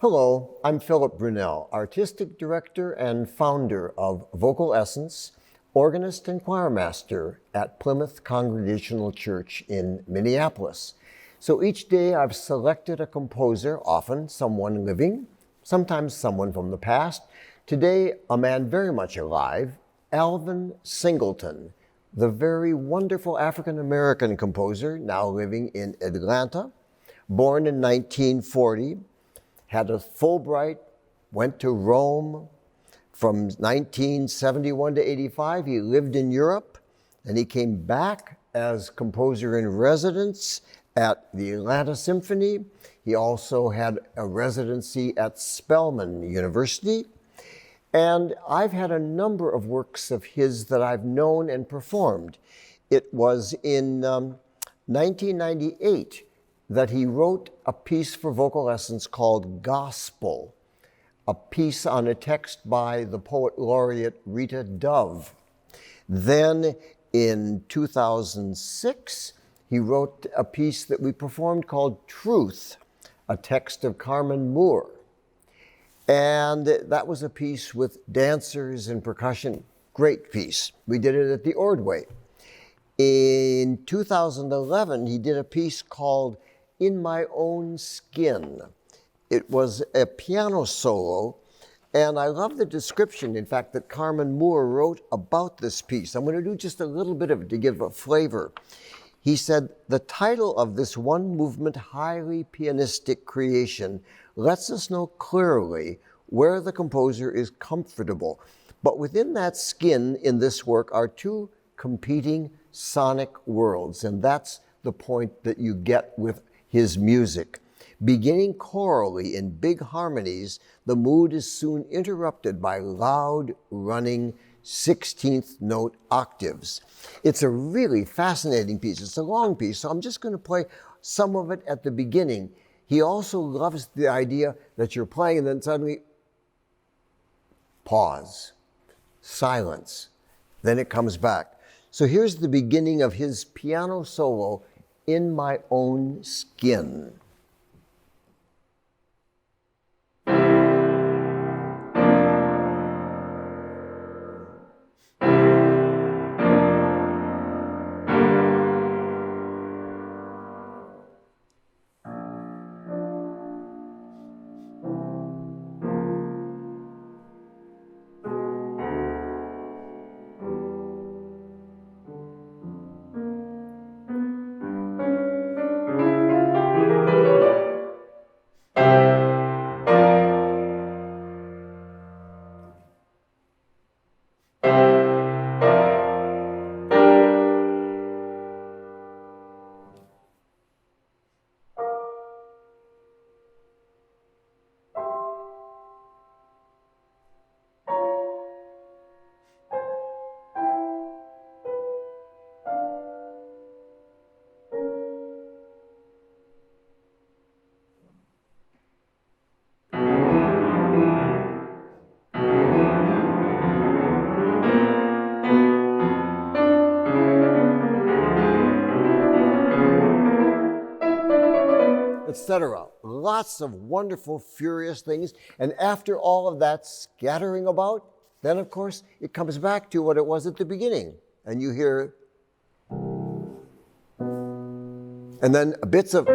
Hello, I'm Philip Brunelle, Artistic Director and founder of Vocal Essence, organist and choirmaster at Plymouth Congregational Church in Minneapolis. So each day I've selected a composer, often someone living, sometimes someone from the past. Today, a man very much alive, Alvin Singleton, the very wonderful African-American composer now living in Atlanta, born in 1940, had a Fulbright, went to Rome. From 1971 to 85, he lived in Europe, and he came back as composer in residence at the Atlanta Symphony. He also had a residency at Spelman University. And I've had a number of works of his that I've known and performed. It was in 1998 that he wrote a piece for Vocal Essence called Gospel, a piece on a text by the poet laureate Rita. Then in 2006, he wrote a piece that we performed called Truth, a text of Carmen Moore. And that was a piece with dancers and percussion. Great piece. We did it at the Ordway. In 2011, he did a piece called In My Own Skin. It was a piano solo, and I love the description, in fact, that Carmen Moore wrote about this piece. I'm going to do just a little bit of it to give a flavor. He said, the title of this one-movement, highly pianistic creation lets us know clearly where the composer is comfortable. But within that skin in this work are two competing sonic worlds, and that's the point that you get with his music. Beginning chorally in big harmonies, the mood is soon interrupted by loud, running 16th note octaves. It's a really fascinating piece. It's a long piece, so I'm just going to play some of it at the beginning. He also loves the idea that you're playing and then suddenly pause, silence, then it comes back. So here's the beginning of his piano solo, In My Own Skin. Etc. Lots of wonderful, furious things. And after all of that scattering about, then of course it comes back to what it was at the beginning. And you hear, and then bits of.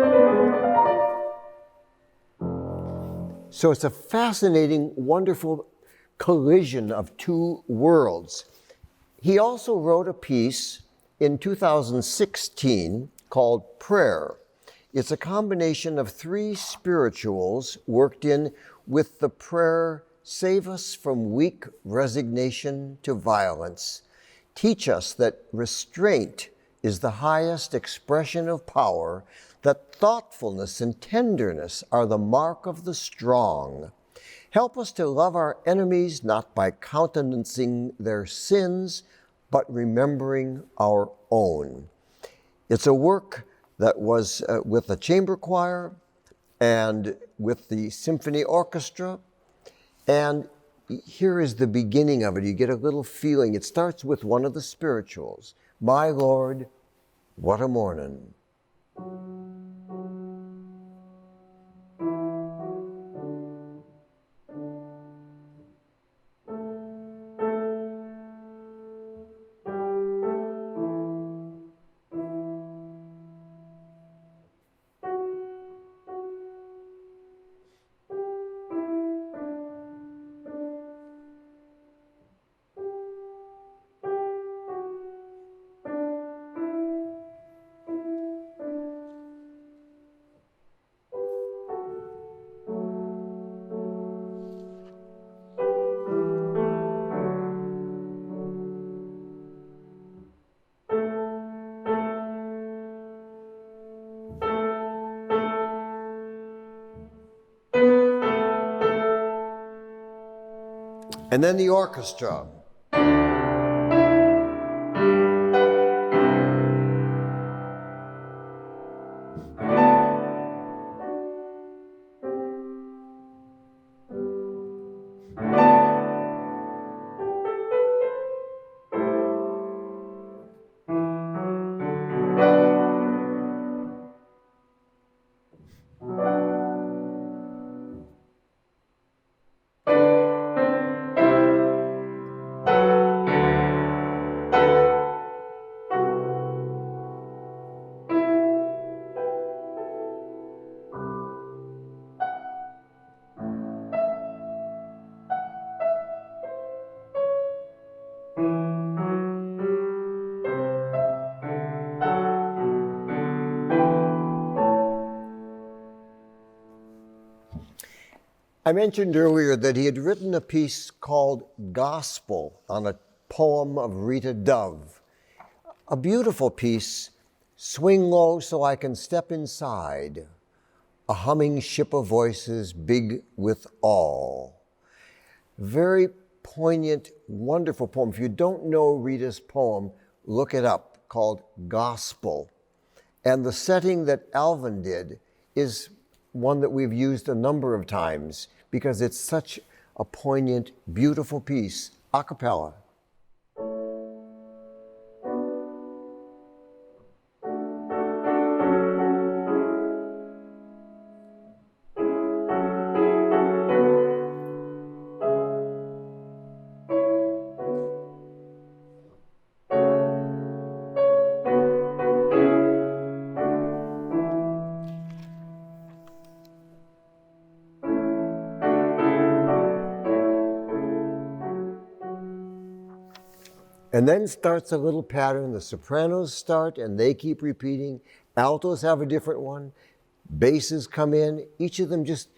So it's a fascinating, wonderful collision of two worlds. He also wrote a piece in 2016 called Prayer. It's a combination of three spirituals worked in with the prayer, save us from weak resignation to violence. Teach us that restraint is the highest expression of power, that thoughtfulness and tenderness are the mark of the strong. Help us to love our enemies not by countenancing their sins, but remembering our own. It's a work that was with the chamber choir and with the symphony orchestra. And here is the beginning of it. You get a little feeling. It starts with one of the spirituals. My Lord, what a morning. And then the orchestra. I mentioned earlier that he had written a piece called Gospel on a poem of Rita Dove. A beautiful piece, swing low so I can step inside, a humming ship of voices big with all. Very poignant, wonderful poem. If you don't know Rita's poem, look it up, called Gospel. And the setting that Alvin did is one that we've used a number of times because it's such a poignant, beautiful piece, a cappella. And then starts a little pattern. The sopranos start and they keep repeating. Altos have a different one. Basses come in, each of them just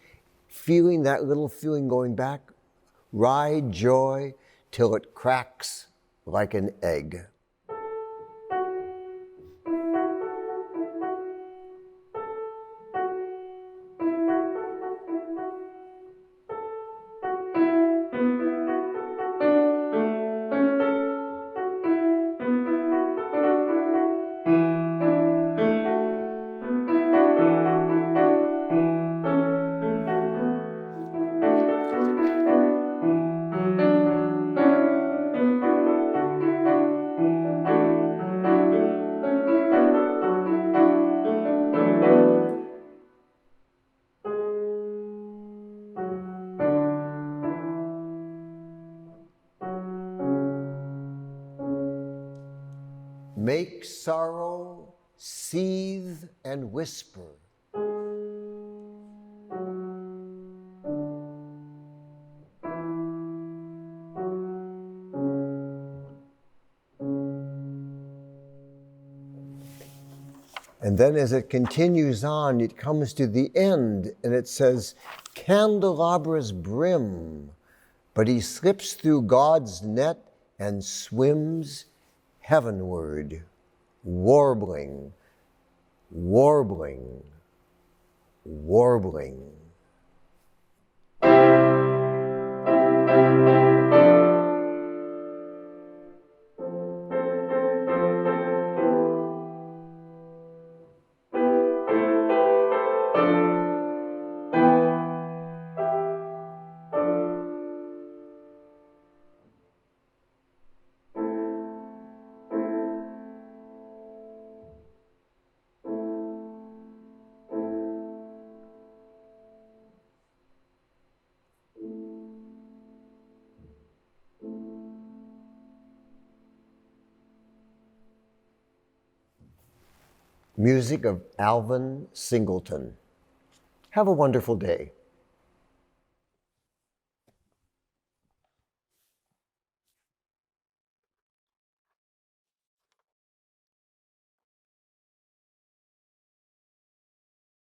feeling that little feeling going back. Ride joy till it cracks like an egg. Make sorrow seethe and whisper. And then as it continues on, it comes to the end and it says, candelabras brim, but he slips through God's net and swims heavenward, warbling, warbling, warbling. Music of Alvin Singleton. Have a wonderful day.